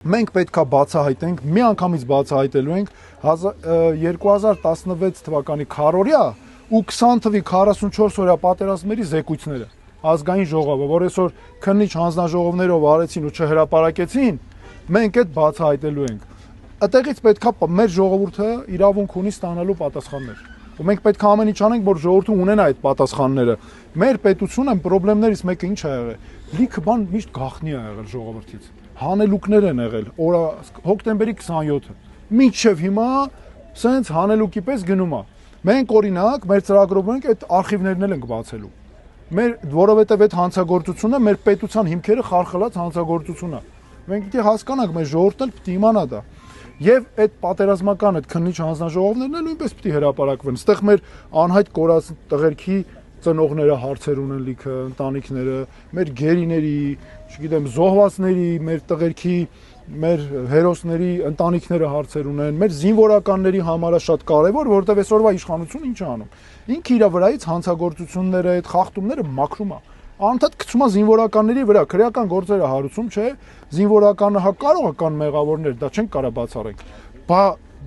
Մենք պետքա բացահայտենք, մի անգամից բացահայտելու ենք 2016 թվականի քառօրյա ու 20 թվականի 44 օրյա պատերազմների զեկույցները ազգային ժողովը, որ այսօր քննիչ հանձնաժողովներով արեցին ու չհրապարակեցին, մենք այդ բացահայտելու ենք։ Այդտեղից պետքա մեր ժողովուրդը իրավունք ունի ստանալու պատասխաններ։ Ու մենք պետք է ամեն ինչ անենք, որ ժողովուրդը ունենա այդ պատասխանները։ Մեր պետությունը խնդրեմներից մեկը ինչ ա եղել։ Լիքը բան միշտ գաղտնի ա եղել ժողովրդից։ Հանելուկներ են եղել, հոկտեմբերի 27-ը։ Մինչև հիմա սենց հանելուկի պես գնում է։ Մենք օրինակ մեր ծրագրով ենք այդ արխիվներն էլ ենք բացելու։ Որովհետև այդ հանցագործությունը մեր պետության հիմքերը խարխլած հանցագործություն է։ Մենք պիտի հասկանանք, մեր ժողովուրդն էլ պիտի իմանա դա։ Եվ այդ պատերազմական այդ քննիչ հանձնաժողովներն էլ նույնպես պիտի հրապարակվեն։ Այստեղ մեր անհայտ կորած տղերքի ծնողները հարցեր ունեն լիքը, ընտանիքները, մեր գերիների, չգիտեմ, զոհվածների, մեր տղերքի, մեր հերոսների ընտանիքները հարցեր ունեն, մեր զինվորականների համար է շատ կարևոր, որովհետև այսօրվա իշխանությունը ինչ է անում։ Ինքը իր վրայից հանցագործությունները, այդ խախտումները մաքրում է։ Անընդհատ գցում է զինվորականների վրա, քրեական գործերը հարուցում, չէ, զինվորականը հա կարող է կան մեղավորներ, դա չենք կարա բացառենք։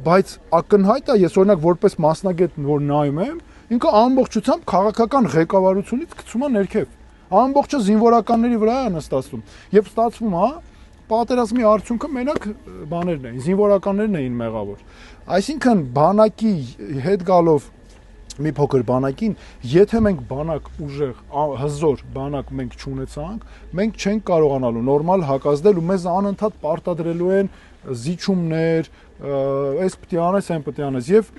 Բայց ակնհայտ է, ես օրինակ որպես մասնագետ որ նայում եմ, ինքը ամբողջությամբ քաղաքական ղեկավարությունից գցում է ներքև։ Ամբողջը զինվորականների վրա է նստածում։ Եվ ստացվում է, պատերազմի արդյունքը մենակ բաներն էին, զինվորականներն էին մեղավոր։ Այսինքն բանակի հետ գալով մի փոքր բանակին, եթե մենք բանակ ուժեղ, հզոր բանակ մենք չունեցանք, մենք չենք կարողանալու նորմալ հակազդել ու մեզ անընդհատ պարտադրելու են զիջումներ, այս պիտի անես, այն պիտի անես եւ